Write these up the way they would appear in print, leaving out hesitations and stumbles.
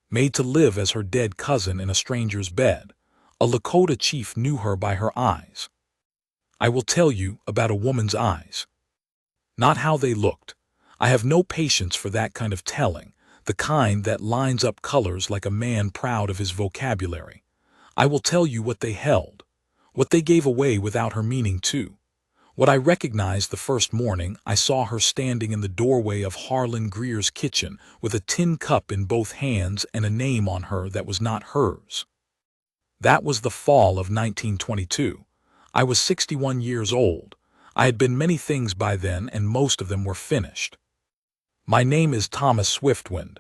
made to live as her dead cousin in a stranger's bed. A Lakota chief knew her by her eyes. I will tell you about a woman's eyes. Not how they looked. I have no patience for that kind of telling, the kind that lines up colors like a man proud of his vocabulary. I will tell you what they held, what they gave away without her meaning to. What I recognized the first morning I saw her standing in the doorway of Harlan Greer's kitchen with a tin cup in both hands and a name on her that was not hers. That was the fall of 1922. I was 61 years old. I had been many things by then, and most of them were finished. My name is Thomas Swiftwind.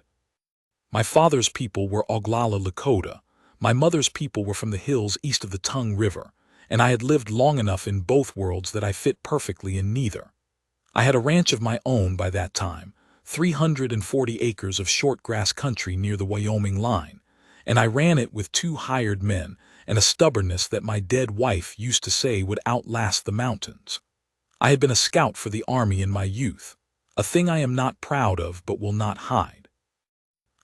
My father's people were Oglala Lakota. My mother's people were from the hills east of the Tongue River, and I had lived long enough in both worlds that I fit perfectly in neither. I had a ranch of my own by that time, 340 acres of short grass country near the Wyoming line, and I ran it with 2 hired men and a stubbornness that my dead wife used to say would outlast the mountains. I had been a scout for the army in my youth, a thing I am not proud of but will not hide.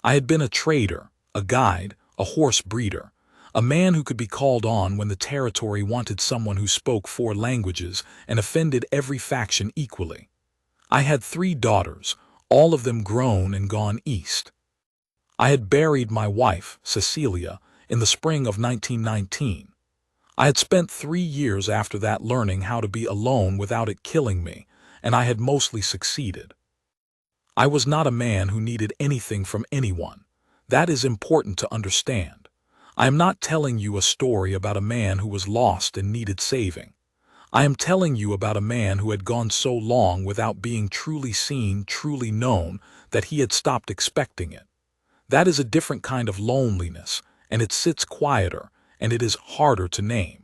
I had been a trader, a guide, a horse breeder, a man who could be called on when the territory wanted someone who spoke 4 languages and offended every faction equally. I had 3 daughters, all of them grown and gone east. I had buried my wife, Cecilia, in the spring of 1919. I had spent 3 years after that learning how to be alone without it killing me, and I had mostly succeeded. I was not a man who needed anything from anyone. That is important to understand. I am not telling you a story about a man who was lost and needed saving. I am telling you about a man who had gone so long without being truly seen, truly known, that he had stopped expecting it. That is a different kind of loneliness, and it sits quieter, and it is harder to name.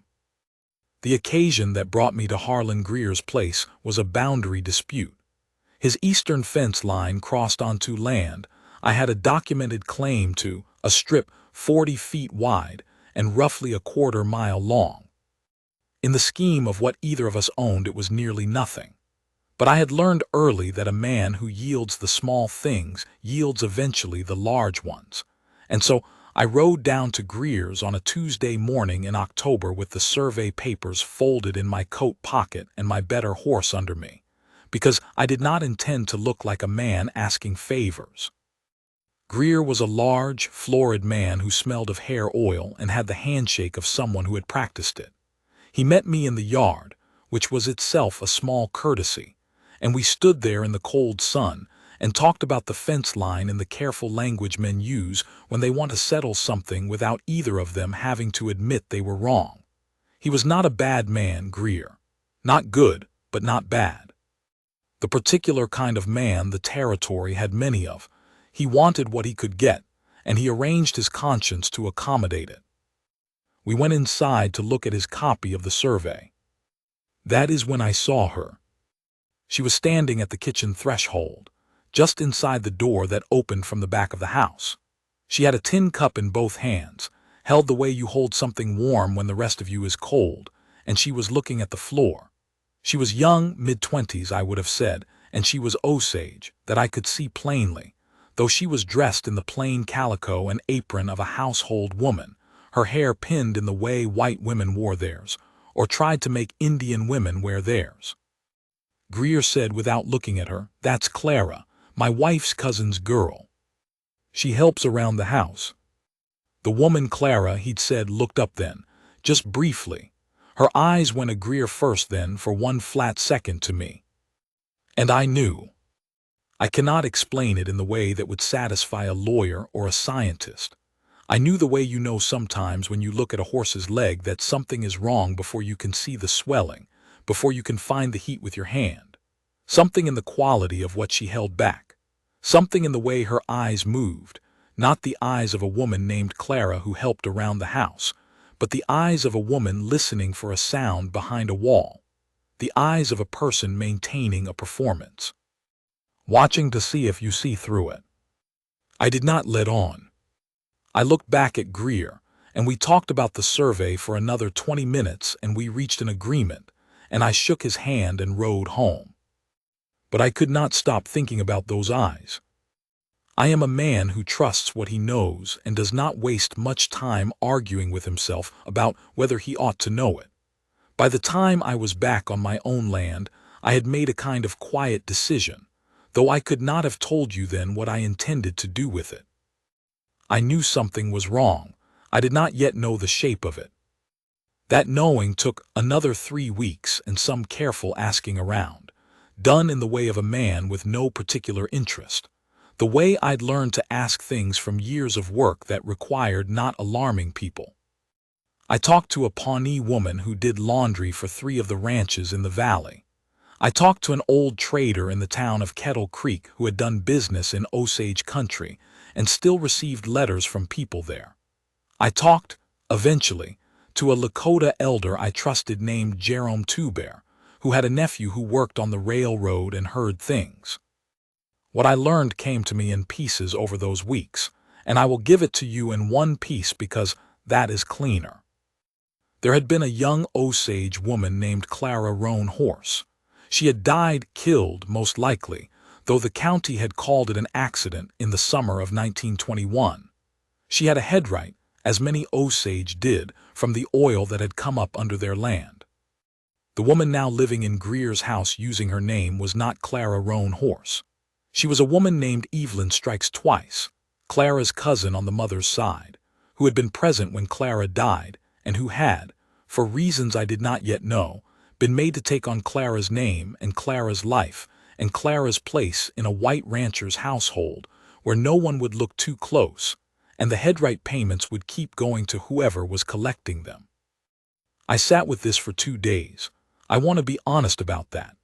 The occasion that brought me to Harlan Greer's place was a boundary dispute. His eastern fence line crossed onto land I had a documented claim to, a strip 40 feet wide and roughly a quarter-mile long. In the scheme of what either of us owned, it was nearly nothing. But I had learned early that a man who yields the small things yields eventually the large ones. And so I rode down to Greer's on a Tuesday morning in October with the survey papers folded in my coat pocket and my better horse under me, because I did not intend to look like a man asking favors. Greer was a large, florid man who smelled of hair oil and had the handshake of someone who had practiced it. He met me in the yard, which was itself a small courtesy, and we stood there in the cold sun and talked about the fence line in the careful language men use when they want to settle something without either of them having to admit they were wrong. He was not a bad man, Greer. Not good, but not bad. The particular kind of man the territory had many of. He wanted what he could get, and he arranged his conscience to accommodate it. We went inside to look at his copy of the survey. That is when I saw her. She was standing at the kitchen threshold, just inside the door that opened from the back of the house. She had a tin cup in both hands, held the way you hold something warm when the rest of you is cold, and she was looking at the floor. She was young, mid-20s, I would have said, and she was Osage, that I could see plainly, though she was dressed in the plain calico and apron of a household woman, her hair pinned in the way white women wore theirs, or tried to make Indian women wear theirs. Greer said without looking at her, "That's Clara, my wife's cousin's girl. She helps around the house." The woman Clara, he'd said, looked up then, just briefly. Her eyes went a Greer first, then for one flat second to me. And I knew. I cannot explain it in the way that would satisfy a lawyer or a scientist. I knew the way you know sometimes when you look at a horse's leg that something is wrong before you can see the swelling, before you can find the heat with your hand. Something in the quality of what she held back. Something in the way her eyes moved, not the eyes of a woman named Clara who helped around the house, but the eyes of a woman listening for a sound behind a wall. The eyes of a person maintaining a performance. Watching to see if you see through it. I did not let on. I looked back at Greer, and we talked about the survey for another 20 minutes, and we reached an agreement, and I shook his hand and rode home. But I could not stop thinking about those eyes. I am a man who trusts what he knows and does not waste much time arguing with himself about whether he ought to know it. By the time I was back on my own land, I had made a kind of quiet decision, though I could not have told you then what I intended to do with it. I knew something was wrong. I did not yet know the shape of it. That knowing took another 3 weeks and some careful asking around, done in the way of a man with no particular interest, the way I'd learned to ask things from years of work that required not alarming people. I talked to a Pawnee woman who did laundry for 3 of the ranches in the valley. I talked to an old trader in the town of Kettle Creek who had done business in Osage country and still received letters from people there. I talked, eventually, to a Lakota elder I trusted named Jerome Tubear, who had a nephew who worked on the railroad and heard things. What I learned came to me in pieces over those weeks, and I will give it to you in one piece because that is cleaner. There had been a young Osage woman named Clara Roan Horse. She had died killed, most likely, though the county had called it an accident in the summer of 1921. She had a headright, as many Osage did, from the oil that had come up under their land. The woman now living in Greer's house using her name was not Clara Roan Horse. She was a woman named Evelyn Strikes Twice, Clara's cousin on the mother's side, who had been present when Clara died and who had, for reasons I did not yet know, been made to take on Clara's name and Clara's life and Clara's place in a white rancher's household where no one would look too close, and the headright payments would keep going to whoever was collecting them. I sat with this for 2 days. I want to be honest about that.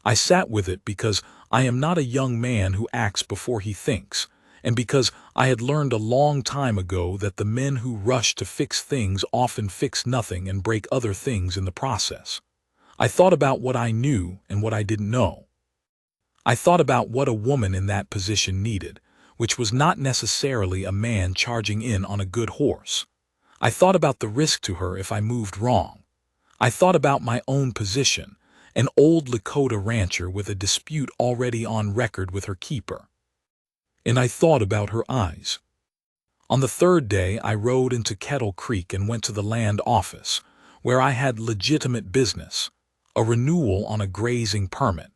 I sat with it because I am not a young man who acts before he thinks, and because I had learned a long time ago that the men who rush to fix things often fix nothing and break other things in the process. I thought about what I knew and what I didn't know. I thought about what a woman in that position needed, which was not necessarily a man charging in on a good horse. I thought about the risk to her if I moved wrong. I thought about my own position, an old Lakota rancher with a dispute already on record with her keeper. And I thought about her eyes. On the 3rd day, I rode into Kettle Creek and went to the land office, where I had legitimate business, a renewal on a grazing permit,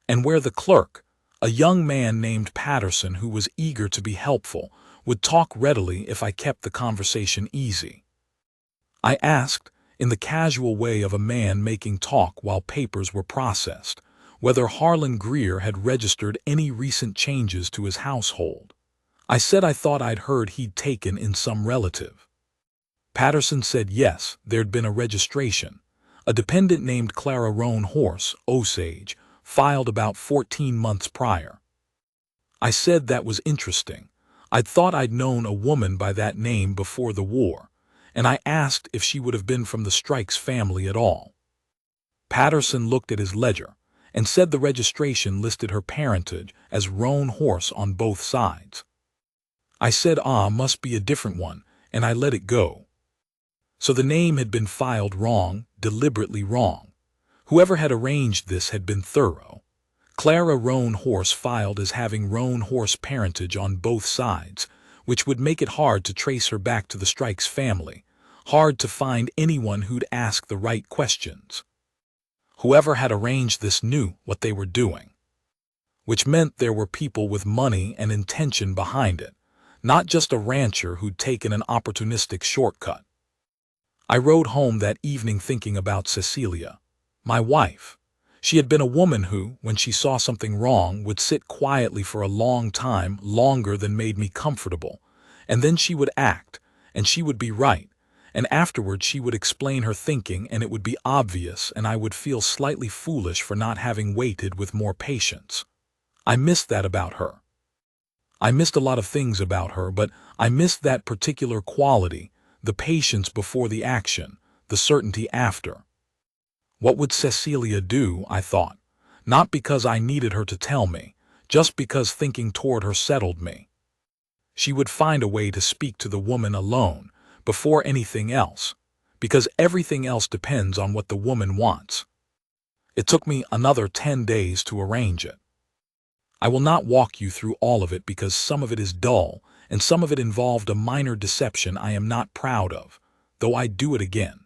and where the clerk, a young man named Patterson who was eager to be helpful, would talk readily if I kept the conversation easy. I asked, in the casual way of a man making talk while papers were processed, whether Harlan Greer had registered any recent changes to his household. I said I thought I'd heard he'd taken in some relative. Patterson said yes, there'd been a registration. A dependent named Clara Roan Horse, Osage, filed about 14 months prior. I said that was interesting. I'd thought I'd known a woman by that name before the war, and I asked if she would have been from the Strikes family at all. Patterson looked at his ledger and said the registration listed her parentage as Roan Horse on both sides. I said must be a different one, and I let it go. So the name had been filed wrong, deliberately wrong. Whoever had arranged this had been thorough. Clara Roan Horse filed as having Roan Horse parentage on both sides, which would make it hard to trace her back to the Strikes family, hard to find anyone who'd ask the right questions. Whoever had arranged this knew what they were doing, which meant there were people with money and intention behind it, not just a rancher who'd taken an opportunistic shortcut. I rode home that evening thinking about Cecilia, my wife. She had been a woman who, when she saw something wrong, would sit quietly for a long time, longer than made me comfortable, and then she would act, and she would be right, and afterward she would explain her thinking and it would be obvious and I would feel slightly foolish for not having waited with more patience. I missed that about her. I missed a lot of things about her, but I missed that particular quality, the patience before the action, the certainty after. What would Cecilia do, I thought, not because I needed her to tell me, just because thinking toward her settled me. She would find a way to speak to the woman alone, before anything else, because everything else depends on what the woman wants. It took me another 10 days to arrange it. I will not walk you through all of it because some of it is dull, and some of it involved a minor deception I am not proud of, though I'd do it again.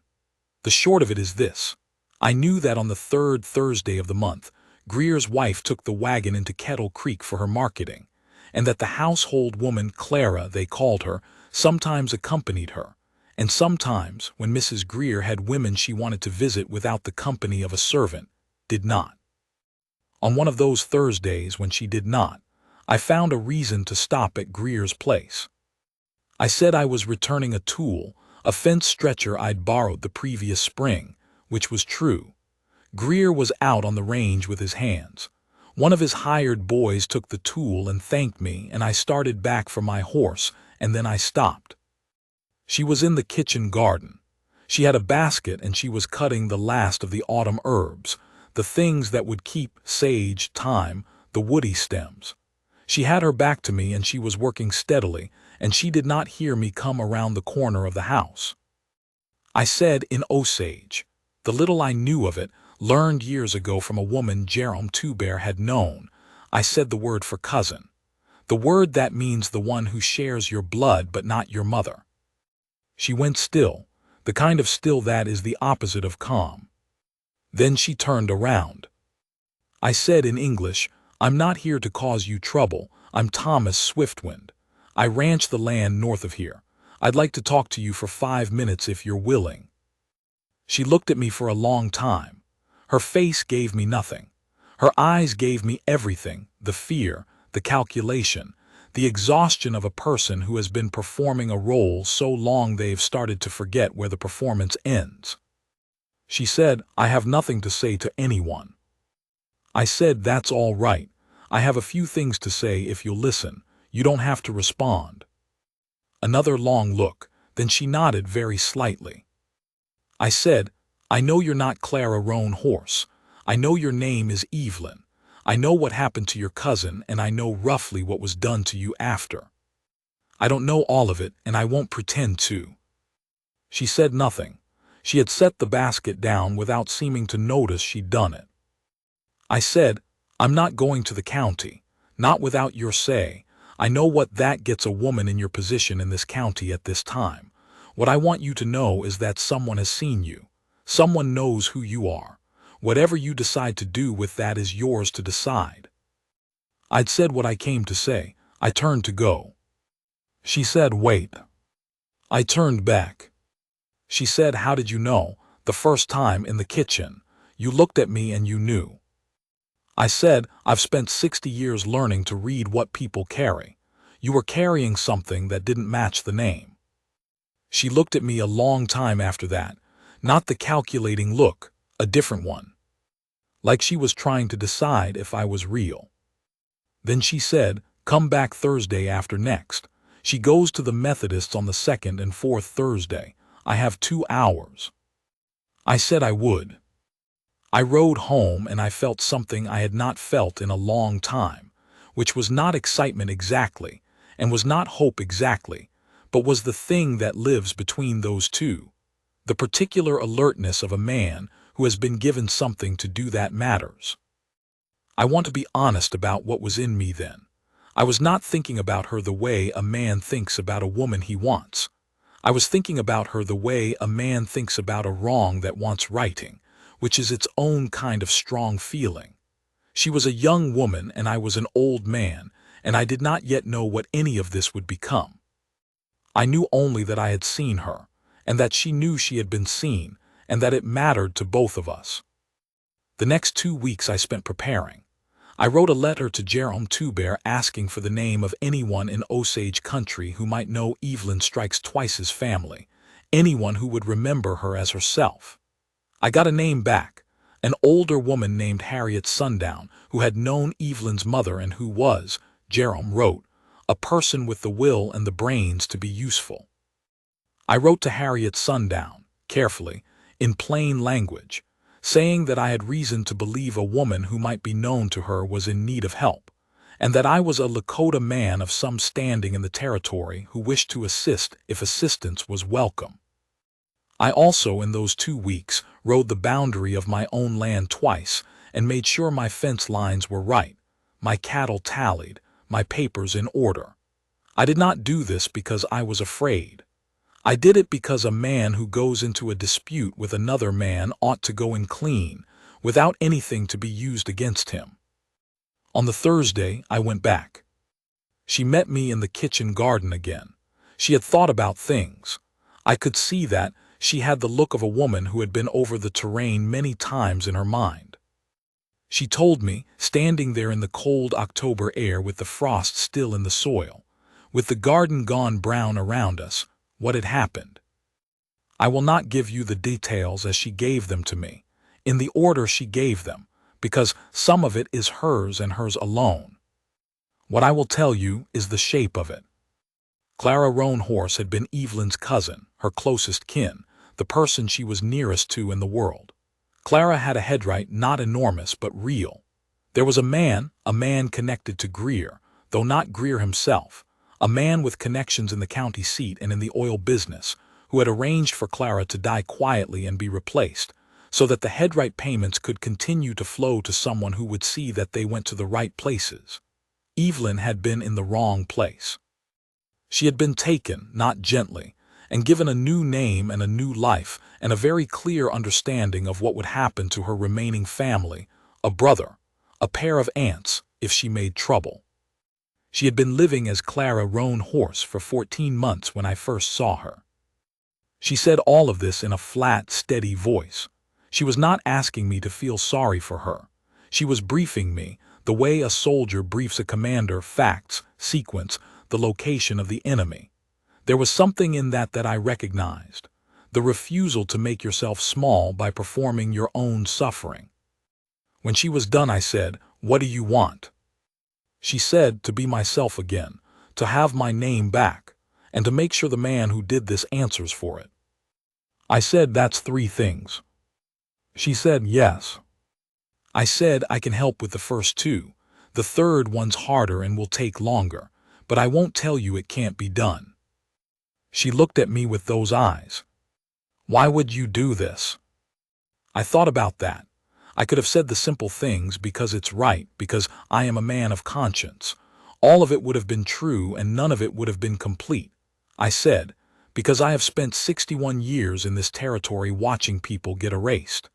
The short of it is this. I knew that on the third Thursday of the month, Greer's wife took the wagon into Kettle Creek for her marketing, and that the household woman Clara, they called her, sometimes accompanied her, and sometimes, when Mrs. Greer had women she wanted to visit without the company of a servant, did not. On one of those Thursdays when she did not, I found a reason to stop at Greer's place. I said I was returning a tool, a fence stretcher I'd borrowed the previous spring, which was true. Greer was out on the range with his hands. One of his hired boys took the tool and thanked me, and I started back for my horse, and then I stopped. She was in the kitchen garden. She had a basket and she was cutting the last of the autumn herbs, the things that would keep sage, thyme, the woody stems. She had her back to me and she was working steadily, and she did not hear me come around the corner of the house. I said in Osage, the little I knew of it, learned years ago from a woman Jerome Tuber had known, I said the word for cousin. The word that means the one who shares your blood but not your mother. She went still, the kind of still that is the opposite of calm. Then she turned around. I said in English, I'm not here to cause you trouble. I'm Thomas Swiftwind. I ranch the land north of here. I'd like to talk to you for 5 minutes if you're willing. She looked at me for a long time. Her face gave me nothing. Her eyes gave me everything, the fear, the calculation, the exhaustion of a person who has been performing a role so long they've started to forget where the performance ends. She said, I have nothing to say to anyone. I said, that's all right. I have a few things to say if you'll listen. You don't have to respond. Another long look, then she nodded very slightly. I said, I know you're not Clara Roan Horse. I know your name is Evelyn. I know what happened to your cousin, and I know roughly what was done to you after. I don't know all of it, and I won't pretend to. She said nothing. She had set the basket down without seeming to notice she'd done it. I said, I'm not going to the county, not without your say. I know what that gets a woman in your position in this county at this time. What I want you to know is that someone has seen you. Someone knows who you are. Whatever you decide to do with that is yours to decide. I'd said what I came to say. I turned to go. She said, wait. I turned back. She said, how did you know? The first time in the kitchen. You looked at me and you knew. I said, I've spent 60 years learning to read what people carry. You were carrying something that didn't match the name. She looked at me a long time after that, not the calculating look, a different one. Like she was trying to decide if I was real. Then she said, come back Thursday after next. She goes to the Methodists on the 2nd and 4th Thursday. I have 2 hours. I said I would. I rode home and I felt something I had not felt in a long time, which was not excitement exactly, and was not hope exactly, but was the thing that lives between those two, the particular alertness of a man who has been given something to do that matters. I want to be honest about what was in me then. I was not thinking about her the way a man thinks about a woman he wants. I was thinking about her the way a man thinks about a wrong that wants righting, which is its own kind of strong feeling. She was a young woman and I was an old man, and I did not yet know what any of this would become. I knew only that I had seen her, and that she knew she had been seen, and that it mattered to both of us. The next 2 weeks I spent preparing. I wrote a letter to Jerome Tuber asking for the name of anyone in Osage country who might know Evelyn Strikes Twice's family, anyone who would remember her as herself. I got a name back, an older woman named Harriet Sundown, who had known Evelyn's mother and who was, Jerome wrote, a person with the will and the brains to be useful. I wrote to Harriet Sundown, carefully, in plain language, saying that I had reason to believe a woman who might be known to her was in need of help, and that I was a Lakota man of some standing in the territory who wished to assist if assistance was welcome. I also, in those 2 weeks, rode the boundary of my own land twice and made sure my fence lines were right, my cattle tallied, my papers in order. I did not do this because I was afraid. I did it because a man who goes into a dispute with another man ought to go in clean, without anything to be used against him. On the Thursday, I went back. She met me in the kitchen garden again. She had thought about things. I could see that she had the look of a woman who had been over the terrain many times in her mind. She told me, standing there in the cold October air with the frost still in the soil, with the garden gone brown around us, what had happened. I will not give you the details as she gave them to me, in the order she gave them, because some of it is hers and hers alone. What I will tell you is the shape of it. Clara Roanhorse had been Evelyn's cousin, her closest kin, the person she was nearest to in the world. Clara had a headright not enormous but real. There was a man connected to Greer, though not Greer himself, a man with connections in the county seat and in the oil business, who had arranged for Clara to die quietly and be replaced, so that the headright payments could continue to flow to someone who would see that they went to the right places. Evelyn had been in the wrong place. She had been taken, not gently, and given a new name and a new life and a very clear understanding of what would happen to her remaining family, a brother, a pair of aunts, if she made trouble. She had been living as Clara Roanhorse for 14 months when I first saw her. She said all of this in a flat, steady voice. She was not asking me to feel sorry for her. She was briefing me, the way a soldier briefs a commander, facts, sequence, the location of the enemy. There was something in that I recognized, the refusal to make yourself small by performing your own suffering. When she was done, I said, "What do you want?" She said, "To be myself again, to have my name back, and to make sure the man who did this answers for it." I said, "That's 3 things." She said, "Yes." I said, "I can help with the first 2. The third one's harder and will take longer, but I won't tell you it can't be done." She looked at me with those eyes. "Why would you do this?" I thought about that. I could have said the simple things because it's right, because I am a man of conscience. All of it would have been true and none of it would have been complete. I said, because I have spent 61 years in this territory watching people get erased.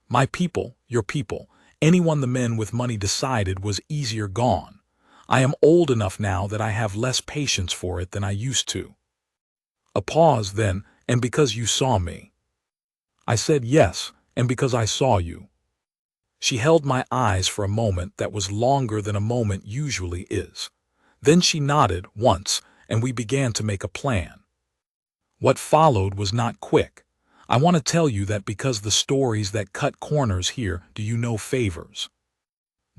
My people, your people, anyone the men with money decided was easier gone. I am old enough now that I have less patience for it than I used to. A pause then, "And because you saw me." I said, "Yes, and because I saw you." She held my eyes for a moment that was longer than a moment usually is. Then she nodded once, and we began to make a plan. What followed was not quick. I want to tell you that because the stories that cut corners here do you no favors.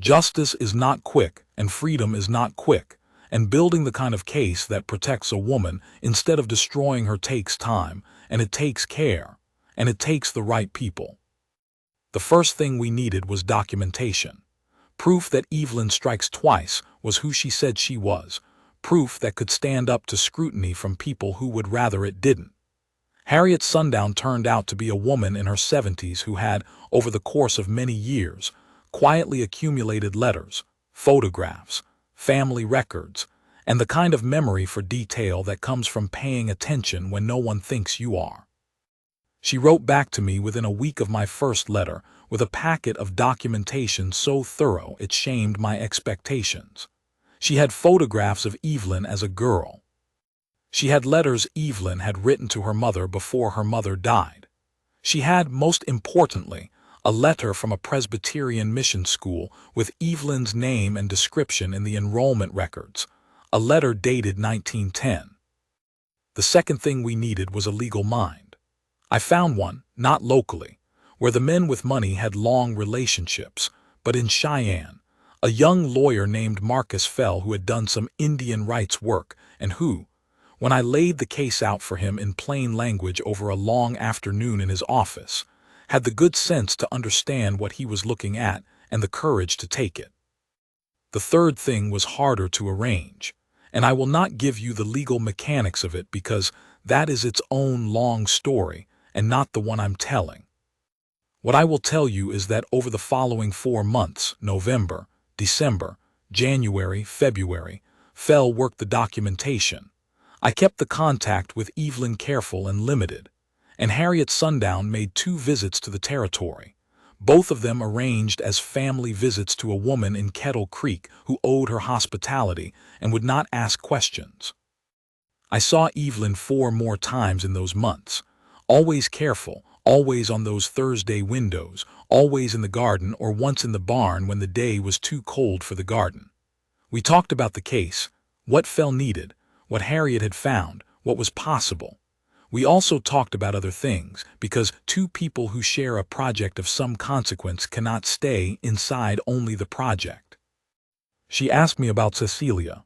Justice is not quick, and freedom is not quick, and building the kind of case that protects a woman instead of destroying her takes time, and it takes care, and it takes the right people. The first thing we needed was documentation. Proof that Evelyn Strikes Twice was who she said she was. Proof that could stand up to scrutiny from people who would rather it didn't. Harriet Sundown turned out to be a woman in her 70s who had, over the course of many years, quietly accumulated letters, photographs, family records, and the kind of memory for detail that comes from paying attention when no one thinks you are. She wrote back to me within a week of my first letter with a packet of documentation so thorough it shamed my expectations. She had photographs of Evelyn as a girl. She had letters Evelyn had written to her mother before her mother died. She had, most importantly, a letter from a Presbyterian mission school with Evelyn's name and description in the enrollment records, a letter dated 1910. The second thing we needed was a legal mind. I found one, not locally, where the men with money had long relationships, but in Cheyenne, a young lawyer named Marcus Fell who had done some Indian rights work and who, when I laid the case out for him in plain language over a long afternoon in his office, had the good sense to understand what he was looking at and the courage to take it. The third thing was harder to arrange, and I will not give you the legal mechanics of it because that is its own long story and not the one I'm telling. What I will tell you is that over the following 4 months, November, December, January, February, Fell worked the documentation. I kept the contact with Evelyn careful and limited, and Harriet Sundown made 2 visits to the territory, both of them arranged as family visits to a woman in Kettle Creek who owed her hospitality and would not ask questions. I saw Evelyn 4 more times in those months, always careful, always on those Thursday windows, always in the garden or once in the barn when the day was too cold for the garden. We talked about the case, what Fell needed, what Harriet had found, what was possible. We also talked about other things, because 2 people who share a project of some consequence cannot stay inside only the project. She asked me about Cecilia.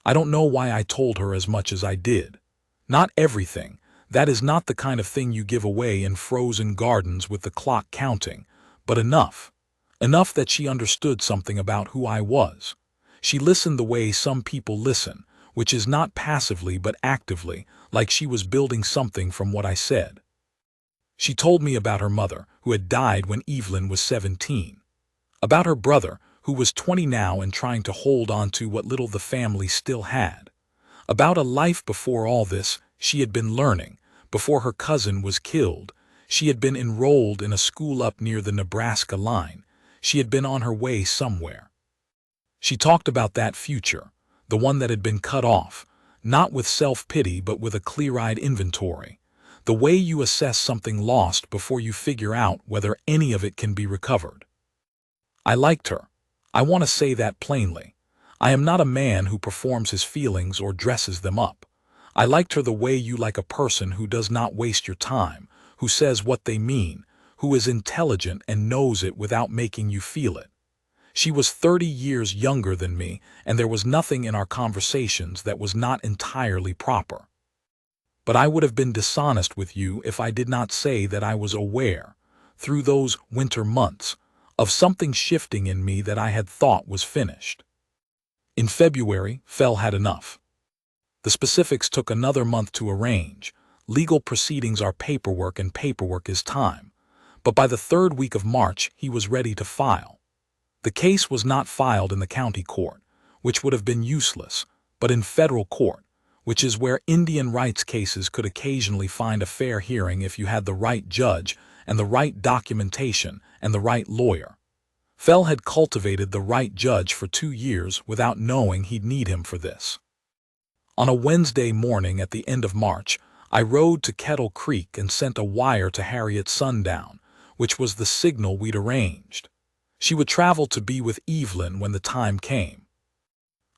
I don't know why I told her as much as I did. Not everything. That is not the kind of thing you give away in frozen gardens with the clock counting, but enough. Enough that she understood something about who I was. She listened the way some people listen, which is not passively but actively, like she was building something from what I said. She told me about her mother, who had died when Evelyn was 17. About her brother, who was 20 now and trying to hold on to what little the family still had. About a life before all this she had been learning, before her cousin was killed. She had been enrolled in a school up near the Nebraska line. She had been on her way somewhere. She talked about that future, the one that had been cut off, not with self-pity but with a clear-eyed inventory, the way you assess something lost before you figure out whether any of it can be recovered. I liked her. I want to say that plainly. I am not a man who performs his feelings or dresses them up. I liked her the way you like a person who does not waste your time, who says what they mean, who is intelligent and knows it without making you feel it. She was 30 years younger than me, and there was nothing in our conversations that was not entirely proper. But I would have been dishonest with you if I did not say that I was aware, through those winter months, of something shifting in me that I had thought was finished. In February, Fell had enough. The specifics took another month to arrange. Legal proceedings are paperwork and paperwork is time. But by the 3rd week of March, he was ready to file. The case was not filed in the county court, which would have been useless, but in federal court, which is where Indian rights cases could occasionally find a fair hearing if you had the right judge and the right documentation and the right lawyer. Fell had cultivated the right judge for 2 years without knowing he'd need him for this. On a Wednesday morning at the end of March, I rode to Kettle Creek and sent a wire to Harriet Sundown, which was the signal we'd arranged. She would travel to be with Evelyn when the time came.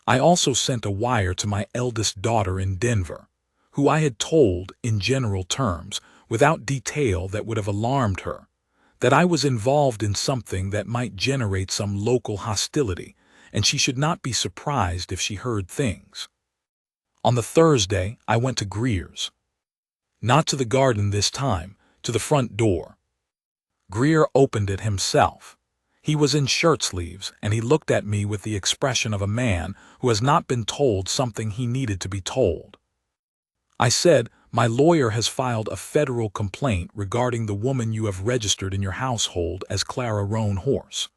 I also sent a wire to my eldest daughter in Denver, who I had told, in general terms, without detail that would have alarmed her, that I was involved in something that might generate some local hostility, and she should not be surprised if she heard things. On the Thursday, I went to Greer's. Not to the garden this time, to the front door. Greer opened it himself. He was in shirt sleeves, and he looked at me with the expression of a man who has not been told something he needed to be told. I said, "My lawyer has filed a federal complaint regarding the woman you have registered in your household as Clara Roan Horse.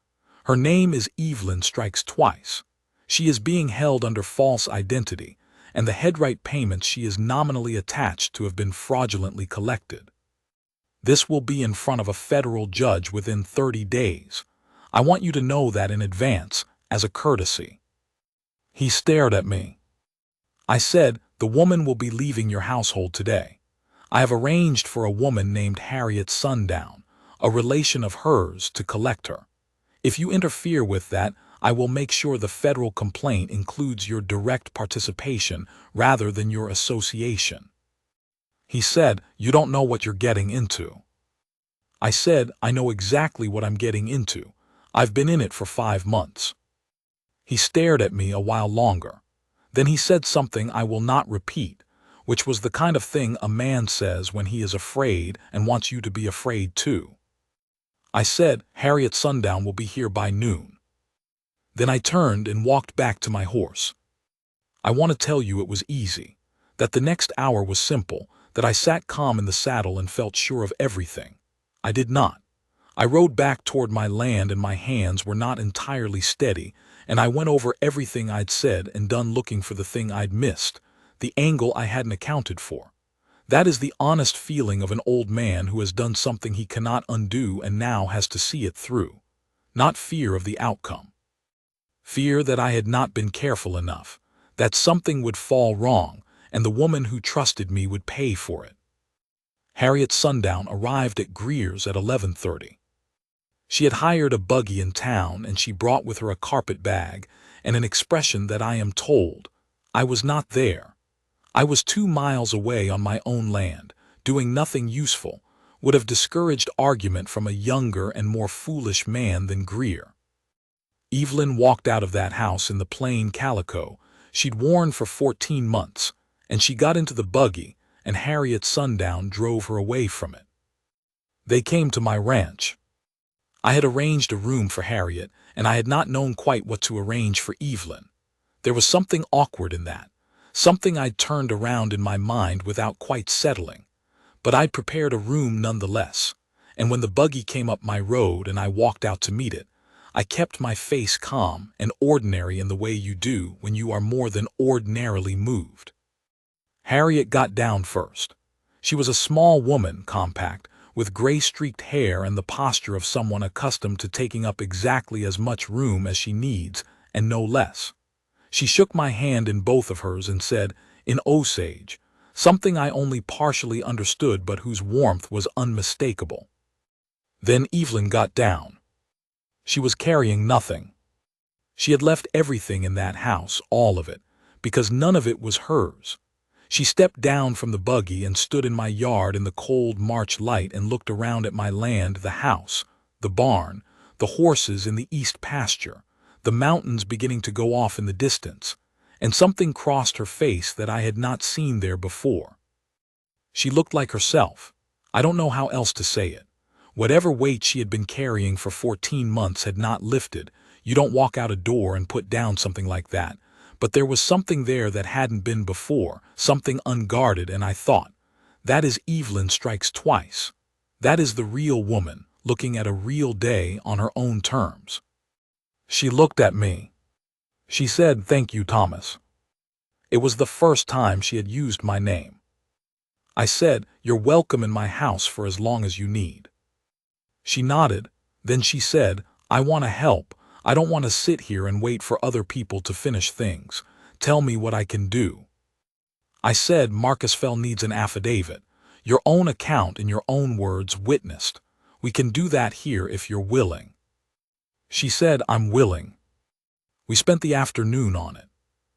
Her name is Evelyn Strikes Twice. She is being held under false identity, and the headright payments she is nominally attached to have been fraudulently collected. This will be in front of a federal judge within 30 days. I want you to know that in advance, as a courtesy." He stared at me. I said, "The woman will be leaving your household today. I have arranged for a woman named Harriet Sundown, a relation of hers, to collect her. If you interfere with that, I will make sure the federal complaint includes your direct participation rather than your association." He said, "You don't know what you're getting into." I said, "I know exactly what I'm getting into. I've been in it for 5 months. He stared at me a while longer. Then he said something I will not repeat, which was the kind of thing a man says when he is afraid and wants you to be afraid too. I said, "Harriet Sundown will be here by noon." Then I turned and walked back to my horse. I want to tell you it was easy, that the next hour was simple, that I sat calm in the saddle and felt sure of everything. I did not. I rode back toward my land and my hands were not entirely steady, and I went over everything I'd said and done looking for the thing I'd missed, the angle I hadn't accounted for. That is the honest feeling of an old man who has done something he cannot undo and now has to see it through. Not fear of the outcome. Fear that I had not been careful enough, that something would fall wrong, and the woman who trusted me would pay for it. Harriet Sundown arrived at Greer's at 11:30. She had hired a buggy in town, and she brought with her a carpet bag and an expression that I am told, I was not there. I was 2 miles away on my own land, doing nothing useful, would have discouraged argument from a younger and more foolish man than Greer. Evelyn walked out of that house in the plain calico she'd worn for 14 months, and she got into the buggy, and Harriet Sundown drove her away from it. They came to my ranch. I had arranged a room for Harriet, and I had not known quite what to arrange for Evelyn. There was something awkward in that, something I'd turned around in my mind without quite settling. But I'd prepared a room nonetheless, and when the buggy came up my road and I walked out to meet it, I kept my face calm and ordinary in the way you do when you are more than ordinarily moved. Harriet got down first. She was a small woman, compact, with gray-streaked hair and the posture of someone accustomed to taking up exactly as much room as she needs, and no less. She shook my hand in both of hers and said, in Osage, something I only partially understood but whose warmth was unmistakable. Then Evelyn got down. She was carrying nothing. She had left everything in that house, all of it, because none of it was hers. She stepped down from the buggy and stood in my yard in the cold March light and looked around at my land, the house, the barn, the horses in the east pasture, the mountains beginning to go off in the distance, and something crossed her face that I had not seen there before. She looked like herself. I don't know how else to say it. Whatever weight she had been carrying for 14 months had not lifted. You don't walk out a door and put down something like that. But there was something there that hadn't been before, something unguarded, and I thought, that is Evelyn strikes twice. That is the real woman, looking at a real day on her own terms. She looked at me. She said, "Thank you, Thomas." It was the first time she had used my name. I said, "You're welcome in my house for as long as you need." She nodded. Then she said, "I want to help. I don't want to sit here and wait for other people to finish things. Tell me what I can do." I said, "Marcus Fell needs an affidavit. Your own account in your own words witnessed. We can do that here if you're willing." She said, "I'm willing." We spent the afternoon on it.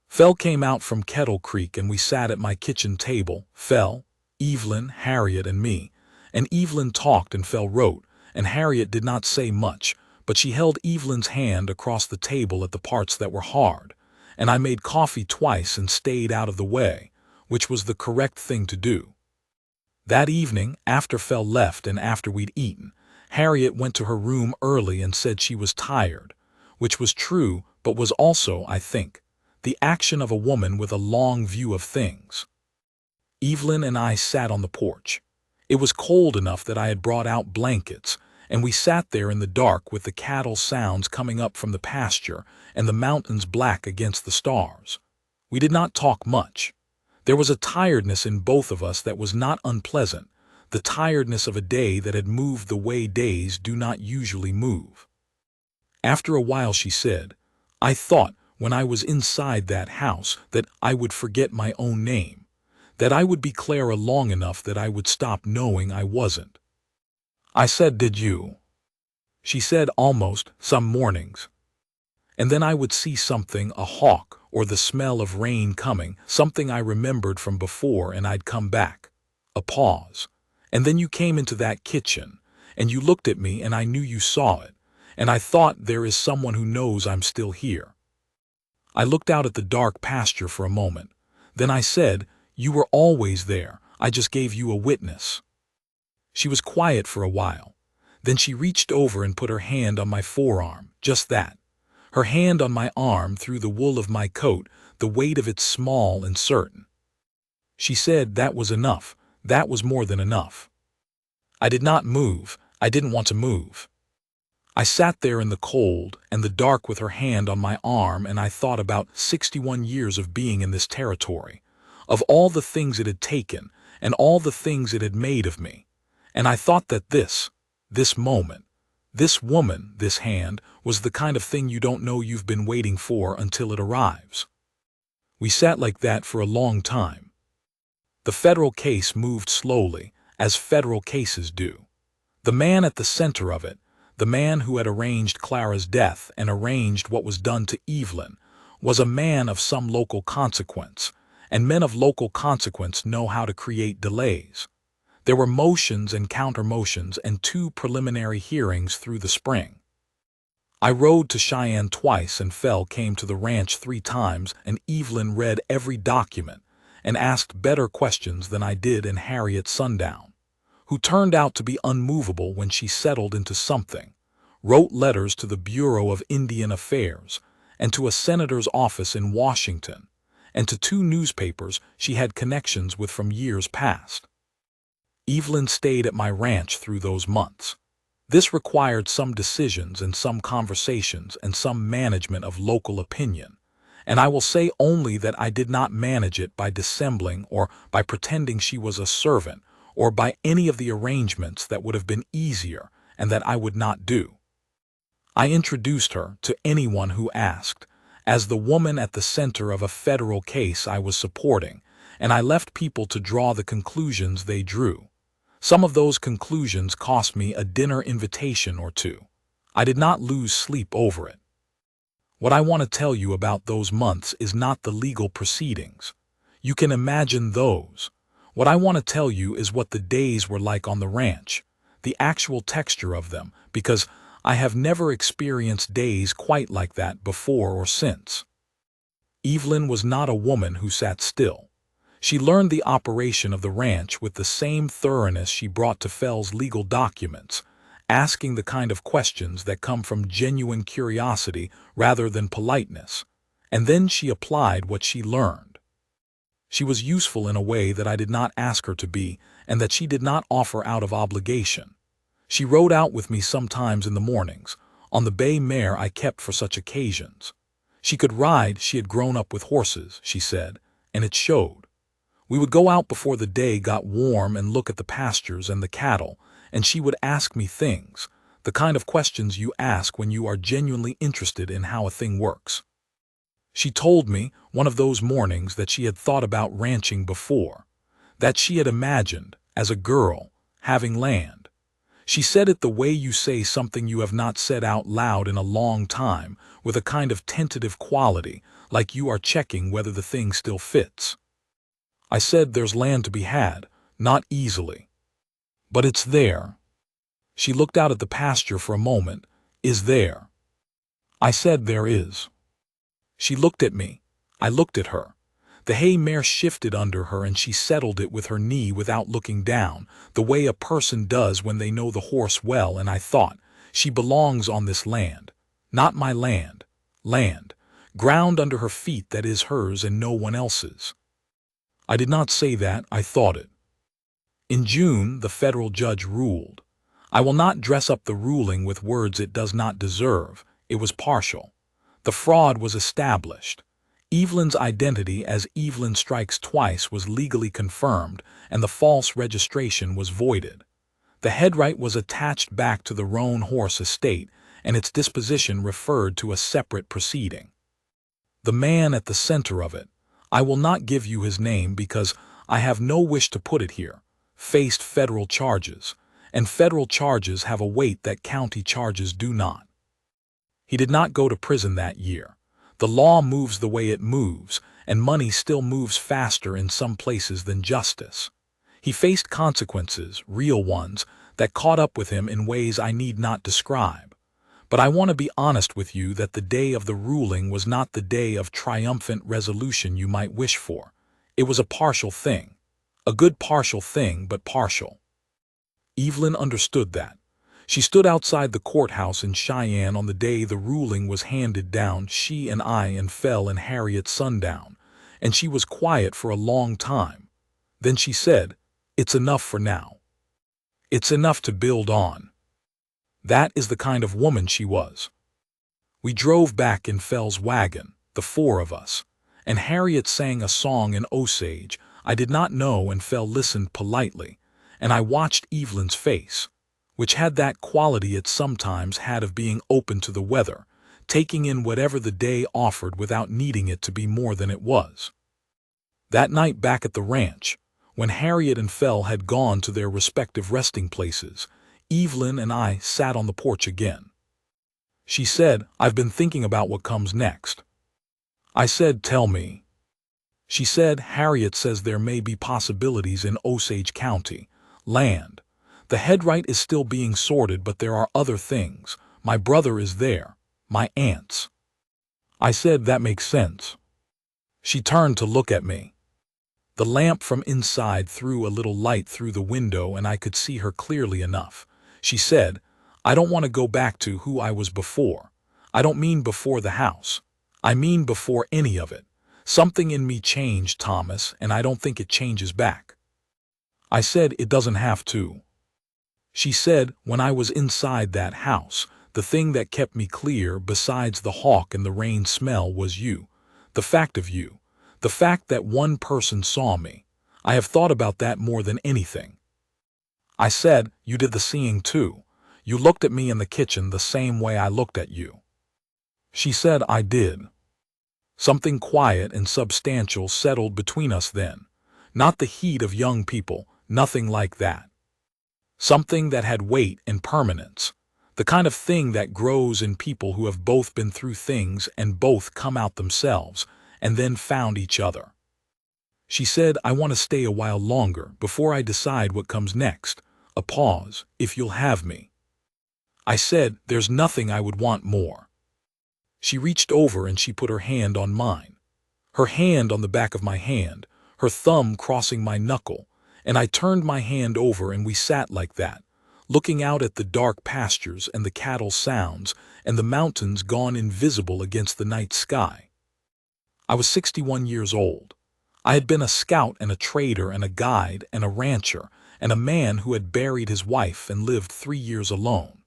Fell came out from Kettle Creek and we sat at my kitchen table, Fell, Evelyn, Harriet, and me, and Evelyn talked and Fell wrote, and Harriet did not say much, but she held Evelyn's hand across the table at the parts that were hard, and I made coffee twice and stayed out of the way, which was the correct thing to do. That evening, after Fell left and after we'd eaten, Harriet went to her room early and said she was tired, which was true but was also, I think, the action of a woman with a long view of things. Evelyn and I sat on the porch. It was cold enough that I had brought out blankets, and we sat there in the dark with the cattle sounds coming up from the pasture and the mountains black against the stars. We did not talk much. There was a tiredness in both of us that was not unpleasant, the tiredness of a day that had moved the way days do not usually move. After a while she said, "I thought, when I was inside that house, that I would forget my own name, that I would be Clara long enough that I would stop knowing I wasn't." I said, "Did you?" She said, "Almost, some mornings. And then I would see something, a hawk, or the smell of rain coming, something I remembered from before, and I'd come back." A pause. "And then you came into that kitchen, and you looked at me, and I knew you saw it, and I thought there is someone who knows I'm still here." I looked out at the dark pasture for a moment. Then I said, "You were always there. I just gave you a witness." She was quiet for a while. Then she reached over and put her hand on my forearm, just that. Her hand on my arm through the wool of my coat, the weight of it small and certain. She said that was enough. That was more than enough. I did not move. I didn't want to move. I sat there in the cold and the dark with her hand on my arm, and I thought about 61 years of being in this territory, of all the things it had taken and all the things it had made of me. And I thought that this moment, this woman, this hand, was the kind of thing you don't know you've been waiting for until it arrives. We sat like that for a long time. The federal case moved slowly, as federal cases do. The man at the center of it, the man who had arranged Clara's death and arranged what was done to Evelyn, was a man of some local consequence, and men of local consequence know how to create delays. There were motions and counter-motions and 2 preliminary hearings through the spring. I rode to Cheyenne twice, and Fell came to the ranch 3 times, and Evelyn read every document and asked better questions than I did in Harriet Sundown, who turned out to be unmovable when she settled into something, wrote letters to the Bureau of Indian Affairs and to a senator's office in Washington, and to 2 newspapers she had connections with from years past. Evelyn stayed at my ranch through those months. This required some decisions and some conversations and some management of local opinion, and I will say only that I did not manage it by dissembling or by pretending she was a servant or by any of the arrangements that would have been easier and that I would not do. I introduced her to anyone who asked, as the woman at the center of a federal case I was supporting, and I left people to draw the conclusions they drew. Some of those conclusions cost me a dinner invitation or 2. I did not lose sleep over it. What I want to tell you about those months is not the legal proceedings. You can imagine those. What I want to tell you is what the days were like on the ranch, the actual texture of them, because I have never experienced days quite like that before or since. Evelyn was not a woman who sat still. She learned the operation of the ranch with the same thoroughness she brought to Fell's legal documents, asking the kind of questions that come from genuine curiosity rather than politeness, and then she applied what she learned. She was useful in a way that I did not ask her to be, and that she did not offer out of obligation. She rode out with me sometimes in the mornings, on the bay mare I kept for such occasions. She could ride, she had grown up with horses, she said, and it showed. We would go out before the day got warm and look at the pastures and the cattle, and she would ask me things, the kind of questions you ask when you are genuinely interested in how a thing works. She told me one of those mornings that she had thought about ranching before, that she had imagined, as a girl, having land. She said it the way you say something you have not said out loud in a long time, with a kind of tentative quality, like you are checking whether the thing still fits. I said there's land to be had, not easily. But it's there. She looked out at the pasture for a moment. Is there? I said there is. She looked at me. I looked at her. The hay mare shifted under her and she settled it with her knee without looking down, the way a person does when they know the horse well, and I thought, she belongs on this land. Not my land. Land. Ground under her feet that is hers and no one else's. I did not say that, I thought it. In June, the federal judge ruled. I will not dress up the ruling with words it does not deserve. It was partial. The fraud was established. Evelyn's identity as Evelyn Strikes Twice was legally confirmed, and the false registration was voided. The headright was attached back to the Roan horse estate, and its disposition referred to a separate proceeding. The man at the center of it, I will not give you his name because I have no wish to put it here, faced federal charges, and federal charges have a weight that county charges do not. He did not go to prison that year. The law moves the way it moves, and money still moves faster in some places than justice. He faced consequences, real ones, that caught up with him in ways I need not describe. But I want to be honest with you that the day of the ruling was not the day of triumphant resolution you might wish for. It was a partial thing. A good partial thing, but partial. Evelyn understood that. She stood outside the courthouse in Cheyenne on the day the ruling was handed down, she and I and Fell and Harriet Sundown, and she was quiet for a long time. Then she said, "It's enough for now. It's enough to build on." That is the kind of woman she was. We drove back in Fell's wagon, the four of us, and Harriet sang a song in Osage I did not know, and Fell listened politely, and I watched Evelyn's face, which had that quality it sometimes had of being open to the weather, taking in whatever the day offered without needing it to be more than it was. That night back at the ranch, when Harriet and Fell had gone to their respective resting places, Evelyn and I sat on the porch again. She said, "I've been thinking about what comes next." I said, "Tell me." She said, "Harriet says there may be possibilities in Osage County. Land. The headright is still being sorted, but there are other things. My brother is there. My aunts." I said, "That makes sense." She turned to look at me. The lamp from inside threw a little light through the window, and I could see her clearly enough. She said, "I don't want to go back to who I was before. I don't mean before the house. I mean before any of it. Something in me changed, Thomas, and I don't think it changes back." I said, "It doesn't have to." She said, "When I was inside that house, the thing that kept me clear, besides the hawk and the rain smell, was you. The fact of you. The fact that one person saw me. I have thought about that more than anything." I said, "You did the seeing too. You looked at me in the kitchen the same way I looked at you." She said, "I did." Something quiet and substantial settled between us then. Not the heat of young people, nothing like that. Something that had weight and permanence. The kind of thing that grows in people who have both been through things and both come out themselves, and then found each other. She said, "I want to stay a while longer before I decide what comes next. A pause, if you'll have me." I said, "There's nothing I would want more." She reached over and she put her hand on mine. Her hand on the back of my hand, her thumb crossing my knuckle, and I turned my hand over and we sat like that, looking out at the dark pastures and the cattle sounds and the mountains gone invisible against the night sky. I was 61 years old. I had been a scout and a trader and a guide and a rancher and a man who had buried his wife and lived 3 years alone.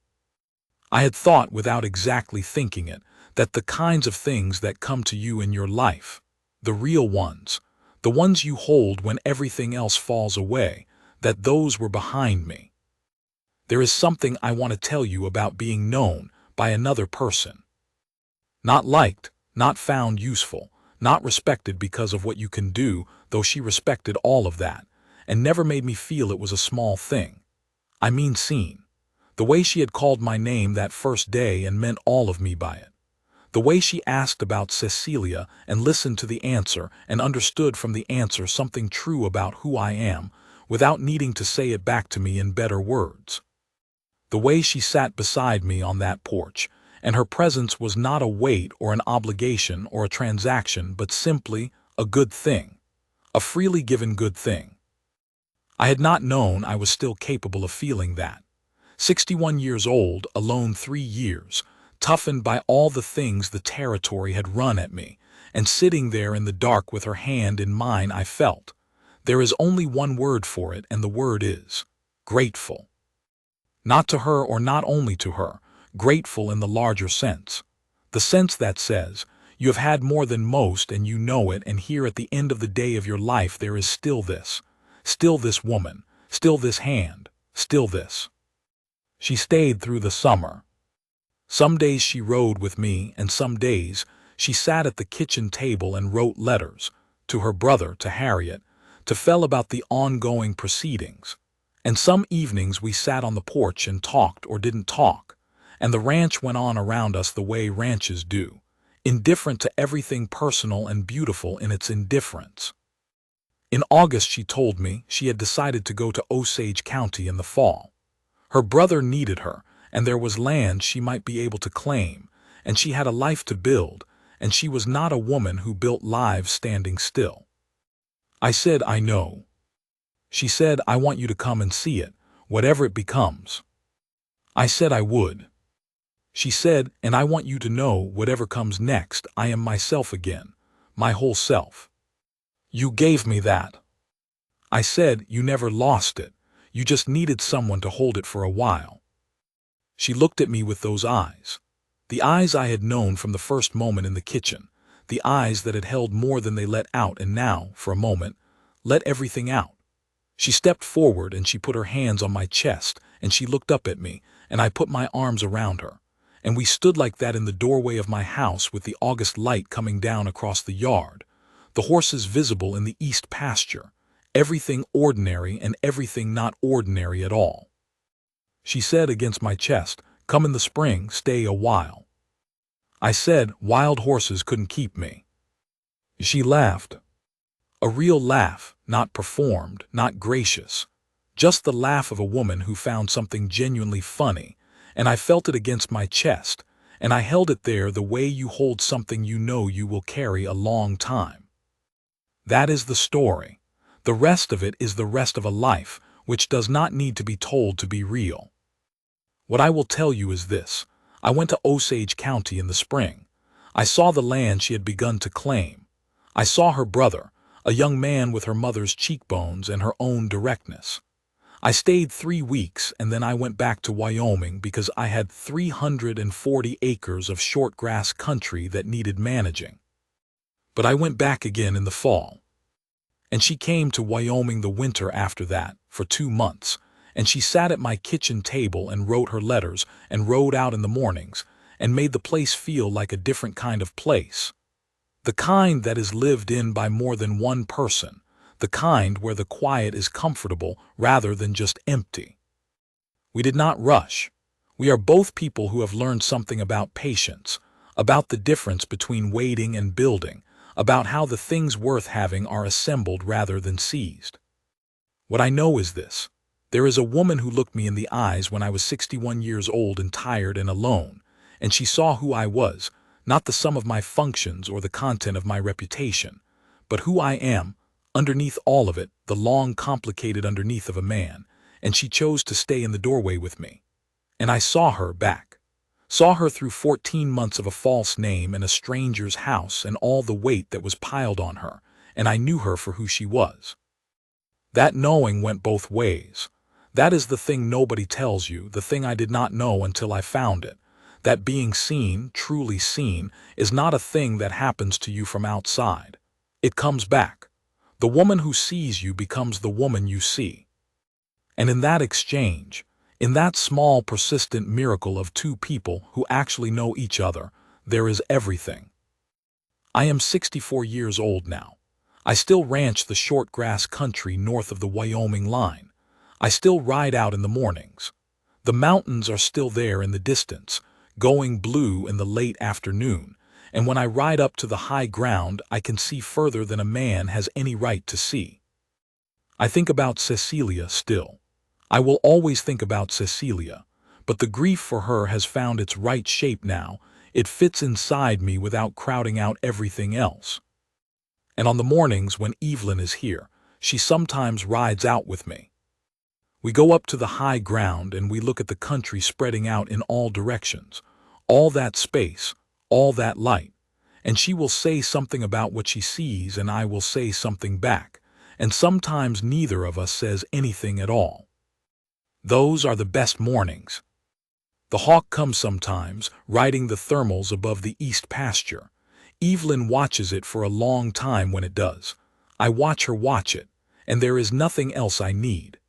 I had thought, without exactly thinking it, that the kinds of things that come to you in your life, the real ones, the ones you hold when everything else falls away, that those were behind me. There is something I want to tell you about being known by another person. Not liked, not found useful, not respected because of what you can do, though she respected all of that, and never made me feel it was a small thing. I mean seen. The way she had called my name that first day and meant all of me by it. The way she asked about Cecilia and listened to the answer and understood from the answer something true about who I am, without needing to say it back to me in better words. The way she sat beside me on that porch, and her presence was not a weight or an obligation or a transaction, but simply a good thing, a freely given good thing. I had not known I was still capable of feeling that. 61 years old, alone 3 years, toughened by all the things the territory had run at me, and sitting there in the dark with her hand in mine, I felt. There is only one word for it, and the word is grateful. Not to her, or not only to her, grateful in the larger sense. The sense that says, you have had more than most and you know it, and here at the end of the day of your life there is still this woman, still this hand, still this. She stayed through the summer. Some days she rode with me, and some days she sat at the kitchen table and wrote letters, to her brother, to Harriet, to Fell about the ongoing proceedings. And some evenings we sat on the porch and talked or didn't talk, and the ranch went on around us the way ranches do, indifferent to everything personal and beautiful in its indifference. In August she told me she had decided to go to Osage County in the fall. Her brother needed her, and there was land she might be able to claim, and she had a life to build, and she was not a woman who built lives standing still. I said, "I know." She said, "I want you to come and see it, whatever it becomes." I said I would. She said, "And I want you to know whatever comes next, I am myself again, my whole self." You gave me that. I said, "You never lost it. You just needed someone to hold it for a while." She looked at me with those eyes. The eyes I had known from the first moment in the kitchen. The eyes that had held more than they let out and now, for a moment, let everything out. She stepped forward and she put her hands on my chest and she looked up at me and I put my arms around her. And we stood like that in the doorway of my house with the August light coming down across the yard, the horses visible in the east pasture, everything ordinary and everything not ordinary at all. She said against my chest, "Come in the spring, stay a while." I said wild horses couldn't keep me. She laughed. A real laugh, not performed, not gracious. Just the laugh of a woman who found something genuinely funny, and I felt it against my chest, and I held it there the way you hold something you know you will carry a long time. That is the story. The rest of it is the rest of a life, which does not need to be told to be real. What I will tell you is this. I went to Osage County in the spring. I saw the land she had begun to claim. I saw her brother, a young man with her mother's cheekbones and her own directness. I stayed 3 weeks and then I went back to Wyoming because I had 340 acres of short grass country that needed managing. But I went back again in the fall. And she came to Wyoming the winter after that, for 2 months, and she sat at my kitchen table and wrote her letters and rode out in the mornings and made the place feel like a different kind of place. The kind that is lived in by more than one person, the kind where the quiet is comfortable rather than just empty. We did not rush. We are both people who have learned something about patience, about the difference between waiting and building, about how the things worth having are assembled rather than seized. What I know is this. There is a woman who looked me in the eyes when I was 61 years old and tired and alone, and she saw who I was, not the sum of my functions or the content of my reputation, but who I am, underneath all of it, the long, complicated underneath of a man, and she chose to stay in the doorway with me. And I saw her back. Saw her through 14 months of a false name and a stranger's house and all the weight that was piled on her, and I knew her for who she was. That knowing went both ways. That is the thing nobody tells you, the thing I did not know until I found it. That being seen, truly seen, is not a thing that happens to you from outside. It comes back. The woman who sees you becomes the woman you see. And in that exchange, in that small persistent miracle of two people who actually know each other, there is everything. I am 64 years old now. I still ranch the short grass country north of the Wyoming line. I still ride out in the mornings. The mountains are still there in the distance, going blue in the late afternoon, and when I ride up to the high ground I can see further than a man has any right to see. I think about Cecilia still. I will always think about Cecilia, but the grief for her has found its right shape now. It fits inside me without crowding out everything else. And on the mornings when Evelyn is here, she sometimes rides out with me. We go up to the high ground and we look at the country spreading out in all directions, all that space, all that light, and she will say something about what she sees and I will say something back, and sometimes neither of us says anything at all. Those are the best mornings. The hawk comes sometimes, riding the thermals above the east pasture. Evelyn watches it for a long time when it does. I watch her watch it, and there is nothing else I need.